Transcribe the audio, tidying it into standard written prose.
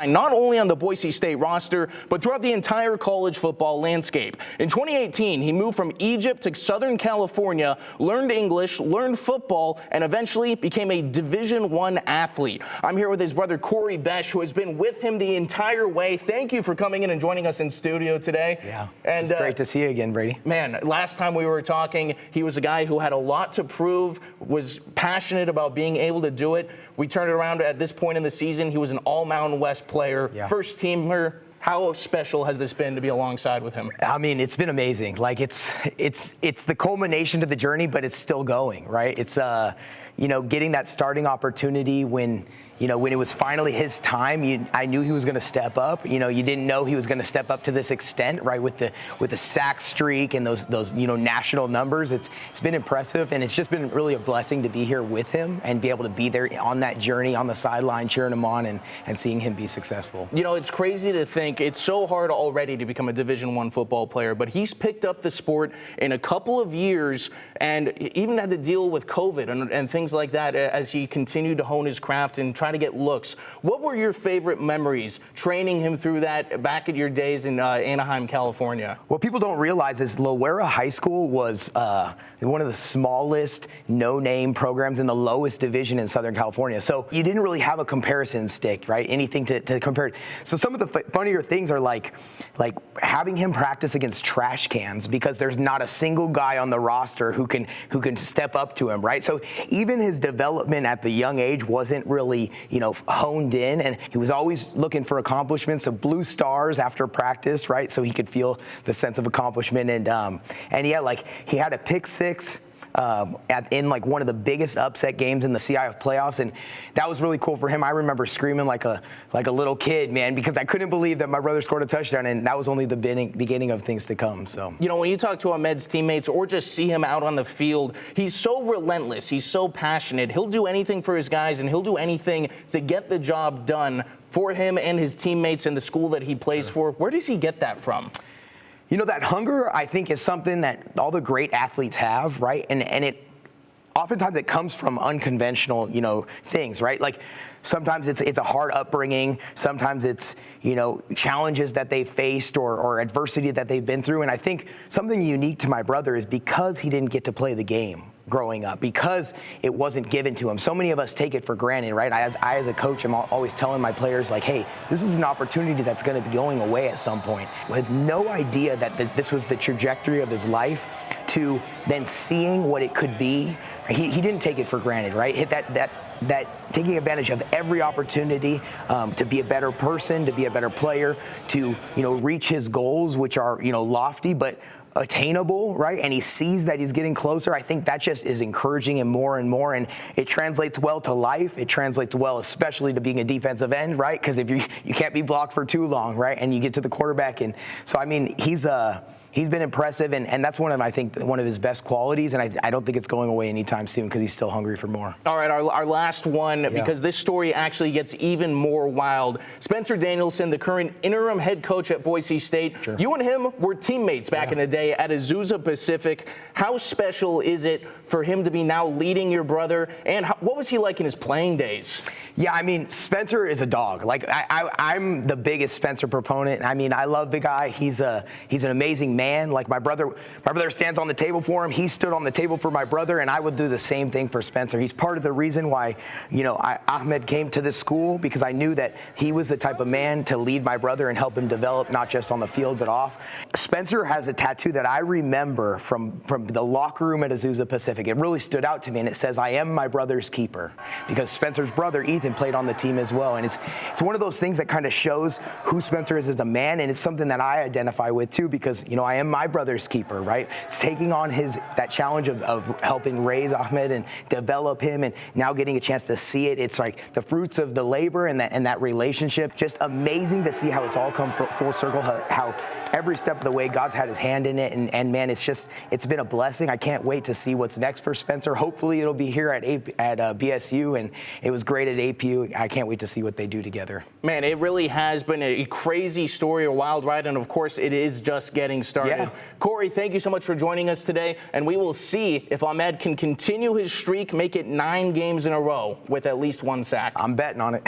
Not only on the Boise State roster, but throughout the entire college football landscape. In 2018, he moved from Egypt to Southern California, learned English, learned football, and eventually became a Division I athlete. I'm here with his brother, Corey Besh, who has been with him the entire way. Thank you for coming in and joining us in studio today. Yeah, it's great to see you again, Brady. Man, last time we were talking, he was a guy who had a lot to prove, was passionate about being able to do it. We turned it around at this point in the season. He was an all-Mountain West player, first teamer. How special has this been to be alongside with him? I mean, it's been amazing. Like it's the culmination to the journey, but it's still going, right? It's getting that starting opportunity when it was finally his time. I knew he was going to step up. You didn't know he was going to step up to this extent, right? With the sack streak and those national numbers. It's been impressive, and it's just been really a blessing to be here with him and be able to be there on that journey on the sideline, cheering him on and seeing him be successful. It's crazy to think it's so hard already to become a Division I football player, but he's picked up the sport in a couple of years and even had to deal with COVID and things like that as he continued to hone his craft and try to get looks. What were your favorite memories training him through that back at your days in Anaheim, California? What people don't realize is Loera High School was one of the smallest no-name programs in the lowest division in Southern California. So you didn't really have a comparison stick, right? Anything to compare it. So some of the funnier things are like having him practice against trash cans because there's not a single guy on the roster who can step up to him, right? So even his development at the young age wasn't really, honed in, and he was always looking for accomplishments of blue stars after practice, right? So he could feel the sense of accomplishment, and yeah, like he had a pick six in one of the biggest upset games in the CIF playoffs, and that was really cool for him. I remember screaming like a little kid, man, because I couldn't believe that my brother scored a touchdown, and that was only the beginning of things to come. So when you talk to Ahmed's teammates or just see him out on the field, he's so relentless, he's so passionate. He'll do anything for his guys, and he'll do anything to get the job done for him and his teammates in the school that he plays for. Where does he get that from? That hunger, I think, is something that all the great athletes have, right? And it oftentimes it comes from unconventional, things, right? Like sometimes it's a hard upbringing, sometimes it's, challenges that they faced or adversity that they've been through. And I think something unique to my brother is because he didn't get to play the game growing up, because it wasn't given to him. So many of us take it for granted, right? I as a coach, I'm always telling my players, like, hey, this is an opportunity that's going to be going away at some point. With no idea that this was the trajectory of his life, to then seeing what it could be, he didn't take it for granted, right? Hit that taking advantage of every opportunity to be a better person, to be a better player, to reach his goals, which are lofty but attainable, right? And he sees that he's getting closer. I think that just is encouraging him more and more, and it translates well to life. It translates well, especially to being a defensive end, right? Because if you can't be blocked for too long, right? And you get to the quarterback, and so I mean he's been impressive, and that's one of his best qualities, and I don't think it's going away anytime soon because he's still hungry for more. All right, our last one, because this story actually gets even more wild. Spencer Danielson, the current interim head coach at Boise State. Sure. You and him were teammates back in the day at Azusa Pacific. How special is it for him to be now leading your brother, and what was he like in his playing days? Yeah, I mean, Spencer is a dog. Like I'm the biggest Spencer proponent. I mean, I love the guy. He's an amazing man. Like my brother stands on the table for him. He stood on the table for my brother, and I would do the same thing for Spencer. He's part of the reason why, Ahmed came to this school, because I knew that he was the type of man to lead my brother and help him develop, not just on the field but off. Spencer has a tattoo that I remember from the locker room at Azusa Pacific. It really stood out to me, and it says, "I am my brother's keeper," because Spencer's brother Ethan played on the team as well, and it's one of those things that kind of shows who Spencer is as a man, and it's something that I identify with too, because I am my brother's keeper, right? It's taking on that challenge of helping raise Ahmed and develop him, and now getting a chance to see it. It's like the fruits of the labor and that relationship. Just amazing to see how it's all come full circle, how every step of the way God's had his hand in it, and man, it's been a blessing. I can't wait to see what's next for Spencer. Hopefully it'll be here at BSU, and it was great at APU. I can't wait to see what they do together. Man, it really has been a crazy story, a wild ride, and of course it is just getting started. Yeah. Corey, thank you so much for joining us today, and we will see if Ahmed can continue his streak, make it 9 games in a row with at least 1 sack. I'm betting on it.